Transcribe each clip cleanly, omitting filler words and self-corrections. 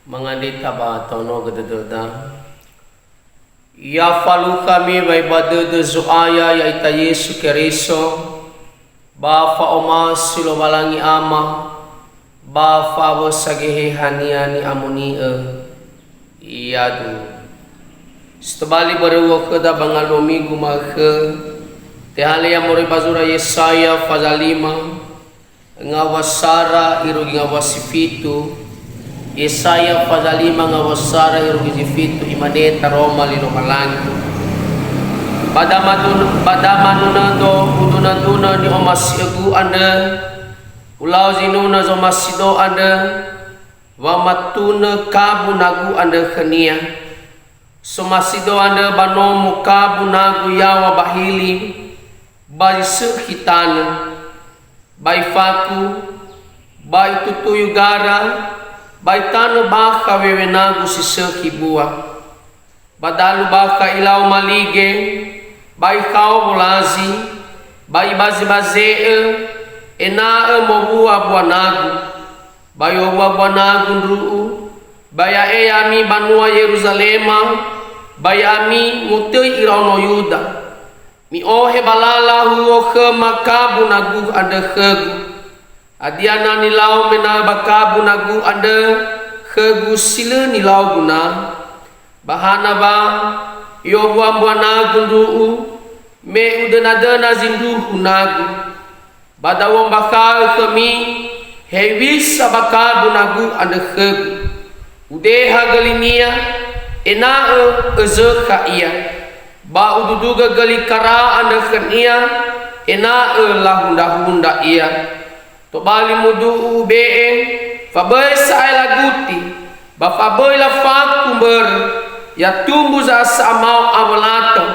Mangandita ba tono gadadada. Ya falu kami bay badada zoaya ya ita Yesu Keriso. Ba fa oma silo balangi ama. Ba fa bo sagehe haniani amuni iyadu. Setabali barewa kada bangalomi gumakhe. Tehale ya mori bazura Yesaya fazalima. Ngawasara irugi ngawasifitu. Yesaya fazalima ngawasara irugi zifitu imaneta Roma lino malangi. Badamanuna do udunanduna ni omasiagu anda. Ulau zinuna zomasido anda. Wamatuna kabunagu anda khania. Somasido anda banomu kabunagu yawa bahili. Bai sekhitana. Bai faku. Bai tutuyu gara. Bai tanu baka wewenagu si sekibua. Badalu baka ilau malige. Bai kau bolazi. Bai bazi-bazee. Enaa mobua buanagu. Bai oba buanagu nruu. Bai ami banua Yerusalema. Bai ami mutei irauno Yuda. Mi ohe balala huo ke makabu nagu anda khegu. Adiana nilau mena bakabu nagu anda khegu sila nilau guna. Bahana ba yo buana gundu me udana zindu nagu. Badawong bakal kami hewis bakabu nagu anda khegu. Udeha galinia ena ezeka iya. Ba ududuga gali kara anda khania ena lahunda iya. To bali mudu ube fabai sai laguti ba fabai la fakumber ya tumbu za samau awalato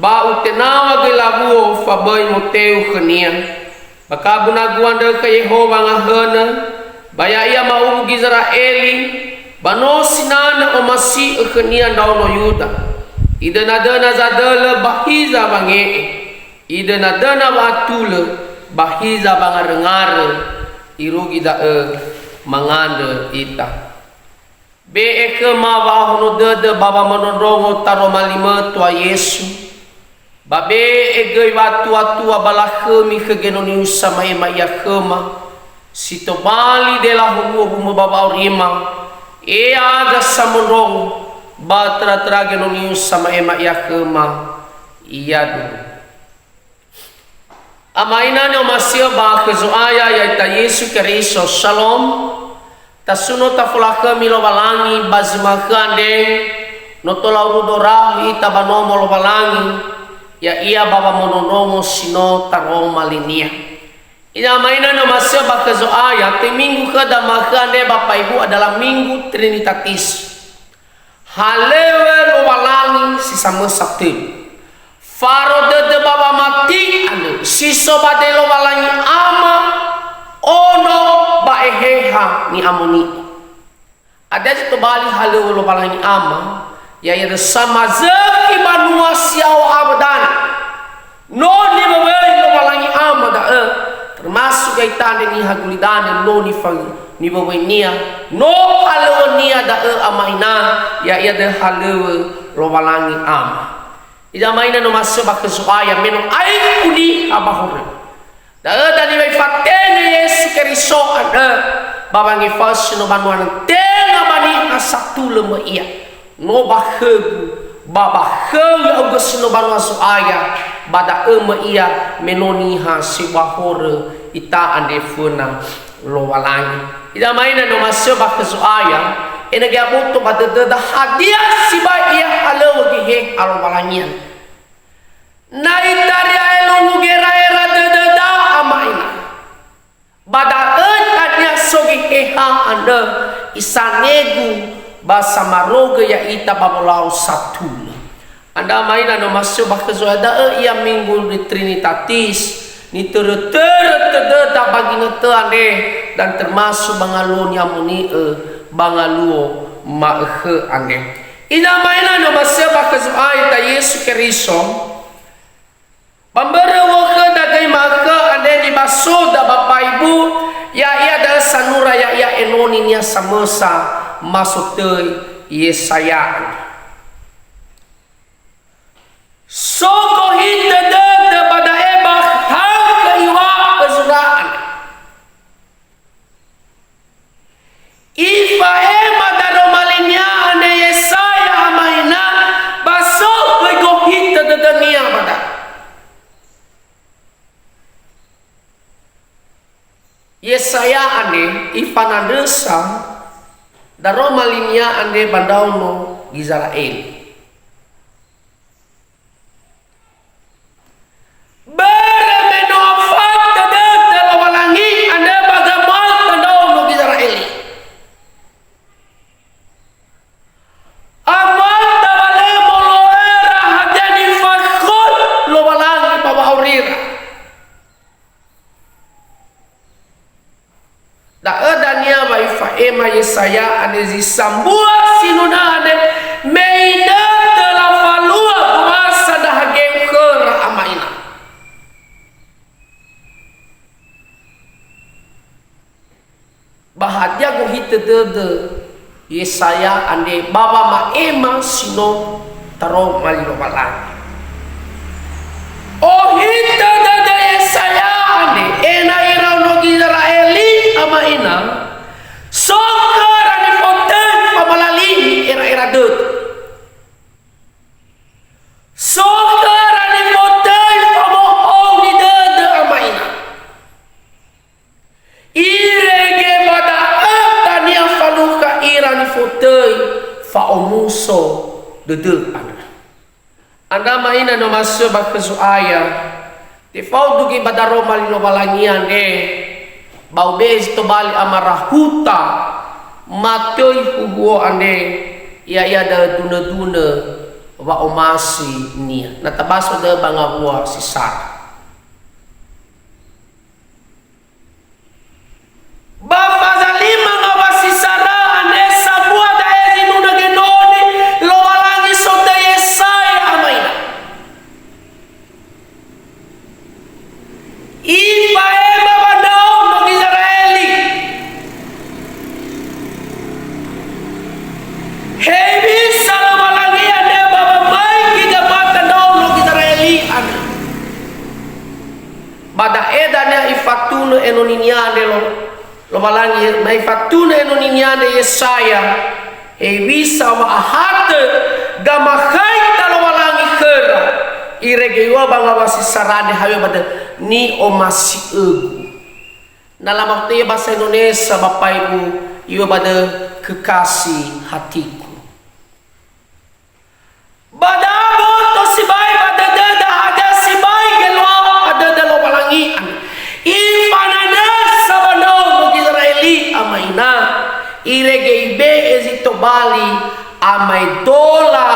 ba utenawa gelabuo fabai moteu khania bakabuna guanda ka Yehova ngahana baya ia mau Israeli bano sinana omasi khania dauno Yuda idana dana zadala bahiza bange idana dana watula bahiza bangar-ngare irugi da mangande ita be eke ma hono de baba monondongo taro malima tua Yesu babe ege watu balakhe mi kegenoni usama ema ya kema sito bali de la humo baba orima e aga samondong batra tragenoni usama ema ya kema iyadu. Amaina ne omasio ba kezoaya ya ita Yesu Keriso shalom tasuno tafulaka milo balangi bazimakande notola udora ita banomo lo balangi ya ia baba mononomo sino taro malinia ina amaina ne omasio ba kezoaya te minggu kada makande Bapak Ibu adalah minggu Trinitatis halewe lo balangi sisama sakti faro de baba mati ane siso badelo walangi ama ono baeheha ni amoni ada itu bali halu lo walangi ama ya ya sama zeki banua siau abadan no ni bawe lo walangi ama da termasuk kaitan ni hagulidan no ni fang ni bawe nia no halu nia da amaina ya ya de halu lo walangi ama ida maina no masuk bak suaya menong ai kudi abahore da ni bai fatene Yesu Keriso ada babangi fas no banuan tenga bani asatu lema iya no bahegu baba heu agus no banua suaya bada iya menoni ha sibahore ita ande funa lo walangi ida maina no masuk bak suaya ena ga boto badada hadiah sibai ia halo gihe alo balangian naitari elo ngera era dada amaina bada tanya sogi eha anda isanegu basamaroga ya ita babolau satu anda maina no masuk bakazo ada ia minggu di Trinitatis ni ter bagi nete ande dan termasuk bangaluo nyamuni bangaluo mahe ande ina maina no masuk bakazo ita Yesu Keriso pemberi dagai maka ande di basoda Bapak Ibu ya ia adalah sanura ya ia enoni nia samesa masuk te Yesaya. Soko hita de pada ebak hal kaiwa kesuraan. Ifa ema daro malinya ane Yesaya amaina basok kego hita de dunia pada. Yesaya ane ifana desa daro malinya ane bandauno Israel. Ema Yesaya ane zisambua sinuna ane meina telah falua kuasa dah gemker amaina. Bahagia gohite de Yesaya ane baba ma ema sino taro malino balang. Oh hita de Yesaya ane ena irau no Israeli amaina. Sokar ani fonten pamalalini era-era dut. Sokar ani fonten pamohong di dede amaina. Irege pada tania faluka irani fonten faomuso dede ana. Anda maina no masuk bak kesuaya. Tifau dugi pada romali no balangian bau bez to bali amarahuta matoi hugo ande ya da duna wa omasi nia natabaso de bangabua sisar bapa zalima ngawasi sara ane sabua da ezinu na genoni lo walangi sote Yesaya amaina ipa ema badao Hebi salam lagi ada baba mai kita mata dong Israeli ana. Bada edanya ifatuna enoninya de lo malangi mai fatuna enoninya de Yesaya. Hebi sama ahate gamakai talo malangi kera. Iregewa bangawasi sarane hawe bada ni omasi egu. Dalam waktu bahasa Indonesia Bapak Ibu iwa bada kekasih hatiku. Badabo to sibai badada ada sibai gelo ada lo balangi ifanana sabano Israeli amaina irege ibe ezito bali amai dola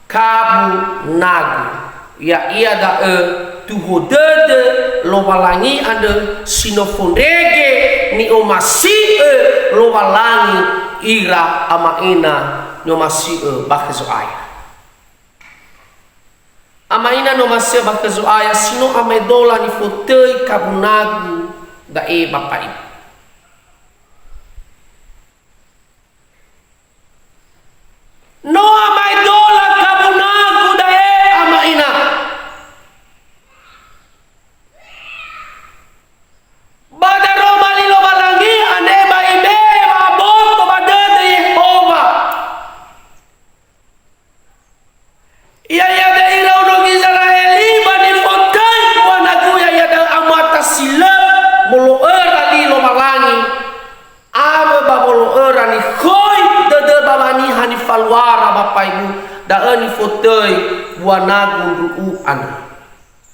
kabu nagu ya ia da tuhodede lo balangi ada sinofondege ni omasi lo balangi ira amaina nyomasi bakezoaya amaina no masih bakazuaya sino amai dola ni fotei kabunagu da bapai no amai dola kabunagu da amaina badaro malilo balangi ane baibe babot badade Yehova ya da irau Israeli bani fontai wanagu ya da amata sila molo era di lo malangi aba babolo era ni khoi de babani hani falwara Bapak Ibu da ani fontai wanagu ruan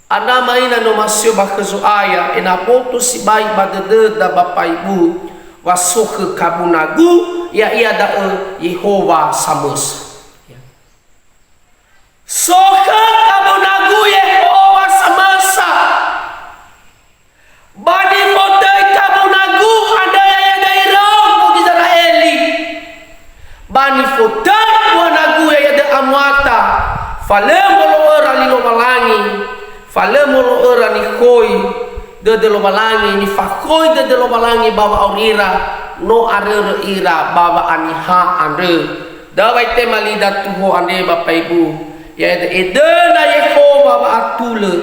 ana maina no masio bakazoaya ena poto sibai badede da Bapak Ibu wasuk kabunagu ya ia da Yehova samus soka kabunagu Yehova samasa bani fotai kabunagu ada ya dairau Israeli bani fotai kabunagu ya da amwata falemolo ora lino malangi falemolo ora ni koi de lo malangi ni fakoi de lo malangi baba aurira no are ira baba aniha ande dawai te malida tuho ande Bapak Ibu ya edena Yehova ba atule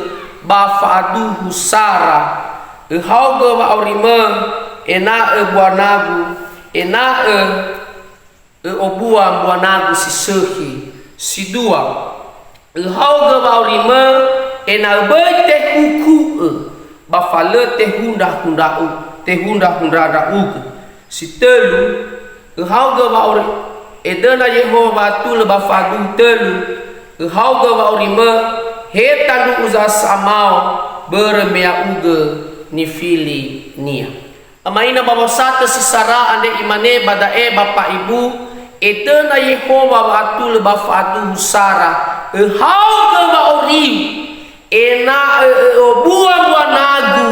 ba faadu husara hauga ba aurima ena buanagu ena obua buanagu sisehi sidua hauga ba aurima ena bete huku ba fale te hunda da si telu hauga ba aure edena Yehova tu le ba fadu telu hauga ba aurima he tandu uza samau bermea uga ni fili nia amaina baba sata si sara ande imane badae Bapak Ibu edena Yehova ba tu le ba fadu sara hauga ba aurim ena buah nagu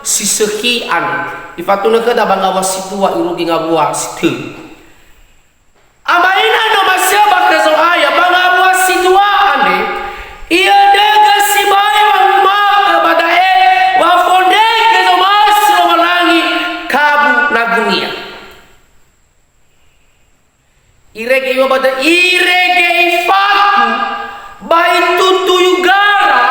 si sekian ifatuna ke da bangga wasitua irugi ngabua situ amaina no maseba kezo aya bangga wasitua ane ia daga si bae wa badae wa fonde kezo mas walangi kabu nagunia irege yo bada irege ifaku bai tutu yugara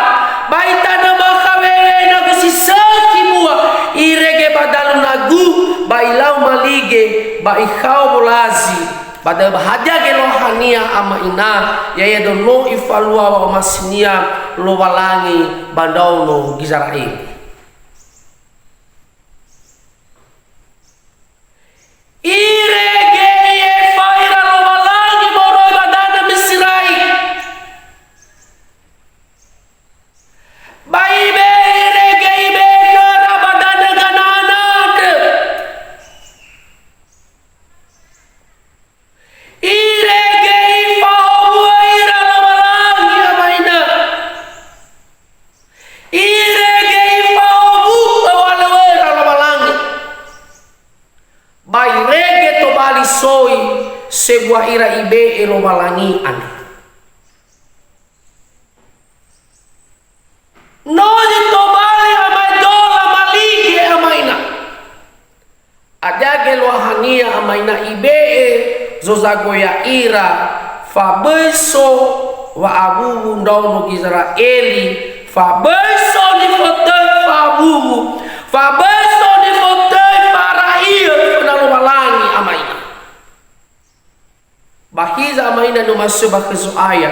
bai tana bakawele nagu si sakimua irege badal nagu bai lau malige bai khau bolazi badal bahaja ge lohania ama ina ya do no ifalua wa masinia lo walangi bandau no gizarai irege ye faira lo walangi moro badana misirai bai be irege be nara badana gananad irege ifahuira lo walangi amaina irege ifahu walawera lo walangi bai rege to bali soi sebuah ira ibe lo walangi ane no to bali amadola malige amaina adage lo hania amaina ibe zozagoya ira fabeso wa abu ndauno Israeli fabeso ni fotel fabu fabeso ni fotel paraia na lo walangi amaina bahiza amaina no maseba kezo aya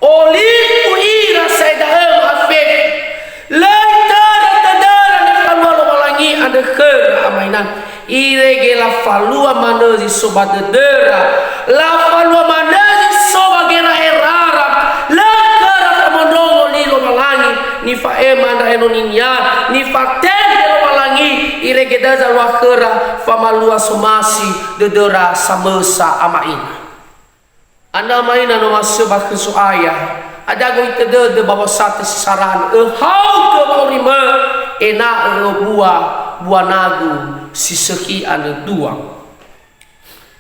oliku ira saidahem afek laitara tadara ni falua lo walangi ande khera amaina irege la falua manazi sobadedera la falua manazi sobagera erara la kara kamandongo lilo walangi ni faema nda enoninya ni fatende lo walangi irege daza lo akhera famalua somasi dedera samesa amaina anda maina no maseba keso aya ada go itede de baba sate saran hau ke baurima ena buah nagu si seki ane dua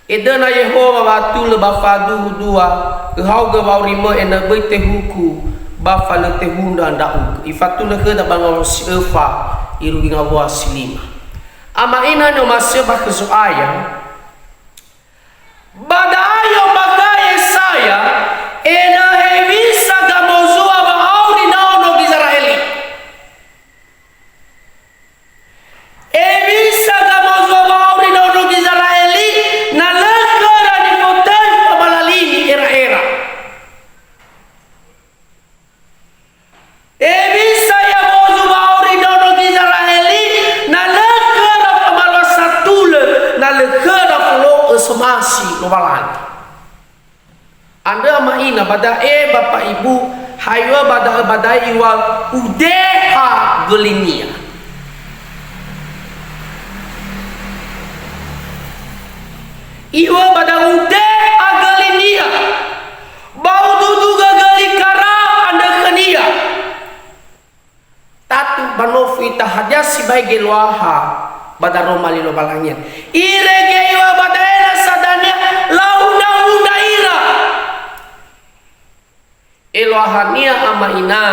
edena Yehova batu le bafadu dua hau ke baurima ena bete huku bafale te hunda ndau ifatu le ke da bango si efa irugi ngabua silima ama ina no maseba keso aya badayo bagaye saya ena hevisa gamozua bauri naono Israeli evisa gamozua bauri naono Israeli na lekara ni motel pabalalini era evisa ya mozu bauri naono Israeli na lekara pabalasatule na lekara fulo semasi lo walangi anda maina badae Bapak Ibu haywa badai iwal udeha gelinia iwa bada udeha gelinia bau duduga gali kara anda kenia tatu banofi tahaja si bae gelwaha bada romali lo balangnya irege iwa badae sadania launa ira elohania ama ina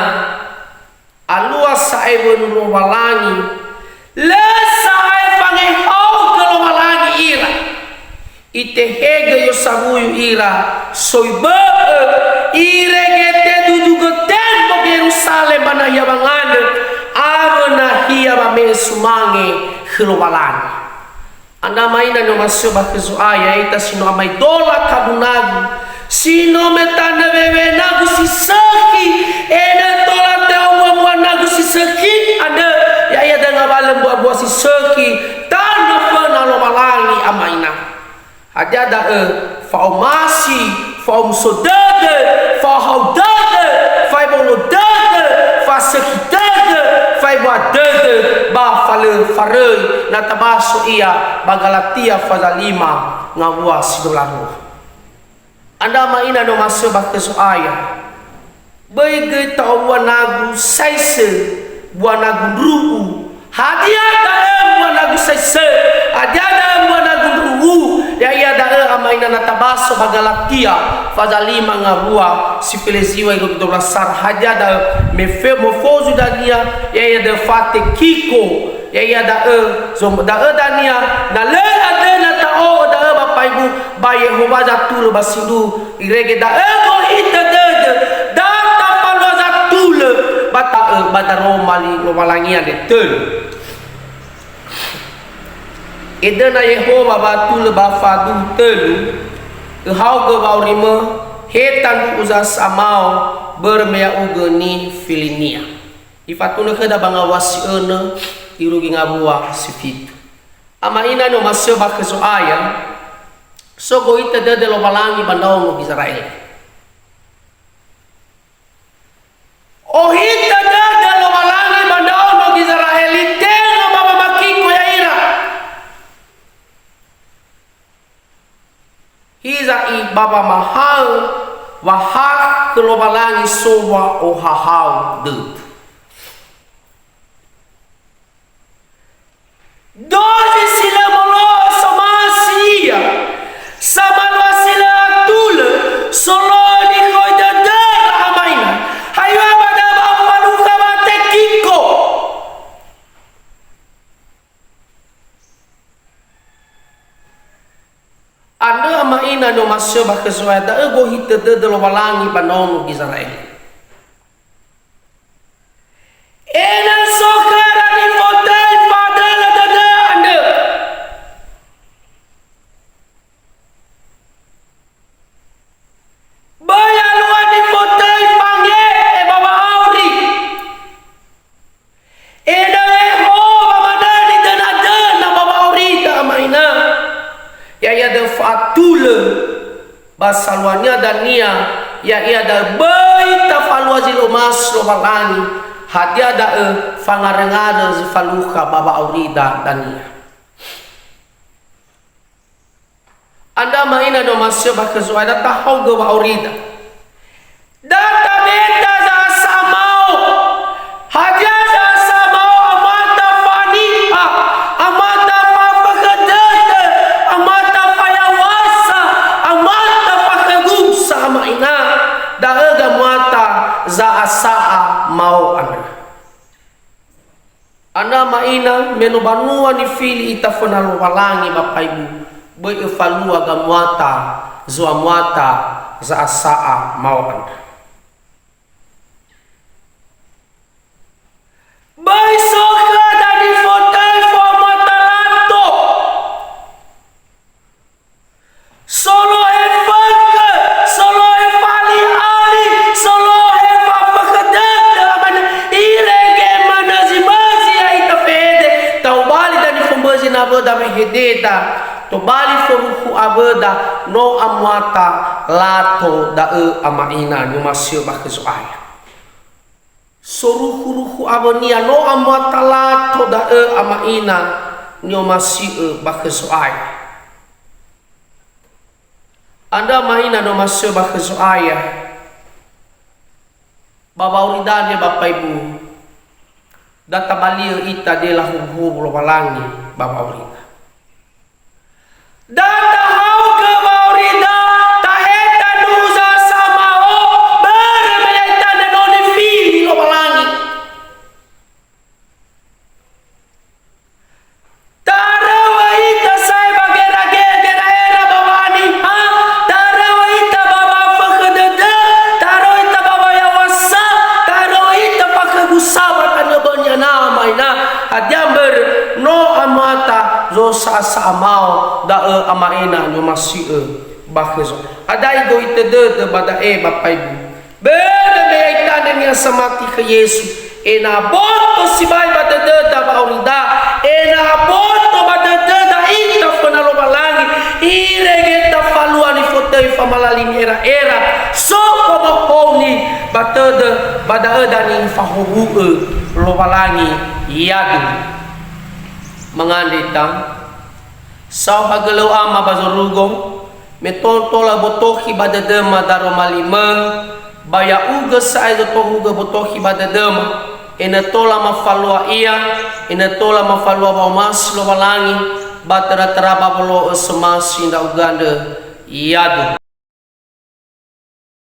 alua saebun lo walangi le sae fange hau ke lo walangi ira ite hege yo sabuyu ira soibe iregete dudugo tempo Yerusalem bana yabangande amana hiya bame sumange khilobalani anda maina no masyo bakezo aya ita sino amai dola kabunagu sino metana bebe nagu sisaki ena dola teo mwa nagu sisaki anda ya ya dengan balam buah sisaki tanda fana lo malangi amaina Hajada faumasi, faum sodade, fahaudade, faibolodade, fasekidade, faibadade, ba fale farei, natabaso ia bagalatia fazalima ngawua sidolaru. Anda maina no masuk baktesu ayah. Bagi tahu nagu saise, buah nagu ruku. Hadiah dalam buah nagu saise, hadiah dalam buah nagu ruku. Ya ia dalam amaina natabaso bagalatia fazalima ngawua si feleziwa ilo kidolasar hadiah dalam mefe mofozu dania ya ia de fate kiko ya ia dalam zom dalam dania na le ade na tao dalam bapak ibu bayi Yehova jatul basidu irege dalam go ita dede data palo jatul bata badaromali lo malangia de tel Edana Yehova batul bafadu telu hau ge baurima hetan uzas amau bermea ugeni filinia ifatuna kada bangawasi ena irugi ngabua sifitu ama ina no masyo bakeso aya so go ita de lo balangi bandao mo Israel oh ita de lo balangi bandao mo Israel tengo baba makiko ya ira Hiza i baba mahal wahak kelobalangi sowa o hahau dut. Dozi sila molo samasia sama lo sila tule solo ni koi dadar amaina hayo abada bawalu kabate kiko Anda maina no masyo bakesoya da ego hite de lo balangi banono Israel. Ena sokara ni fotel padala da anda. Baya luar ni fotel pange baba auri. Ena eho baba dani denada na baba auri da maina. Ya ia ada fatule basalwania dania ya ia ada baita falwazilo mas lo balani hadia da fangarengada zifaluka baba aurida dania anda maina no masyo bakazo ada tahau go aurida data beta za samau hadia za samau amata faniha amata papakadata amata fayawasa amata pakagumsa maina dahaga muata za asaa mau anda maina menobanua ni fili itafona walangi bapak ibu boy falua ga muata zua muata za asaa mau anda Bai soka dari fotel formatalato Solo efaka Solo efali ali Solo efapa kadada Mana irege mana zimazi ya itafede Taubali dani fumbazi na boda mehededa Tobali foruku abeda No amwata lato da amaina Nyumasyo bakezo ayah Soruhu abonia no amatala to da amaina nyo masih bakesoai Anda maina no masih bakesoai baba uridane bapak ibu data balia ita de la hubu lo balangi baba urida data hau ke baba urida taheta nuza sama o bermeta de noni fili lo balangi tarawa ita sai bagera gera era baba sa amao da amaena no masi bakhezo adai go itede bada bapai beda me itane niya samati ke Yesu ena boto si bai bada da baurida ena boto bada da ita fana balangi irege ta falua ni fotei famalali era so ko ni batede bada dani fahubu lo balangi yadu mangandita sa pagalaw ama bazurugong metontola botoki badadema daro malima baya uga sa ay tohuga botoki badadema enatola mafalwa iya enatola mafalwa baumas lo balangi batara taraba bolo semas inda uganda yadu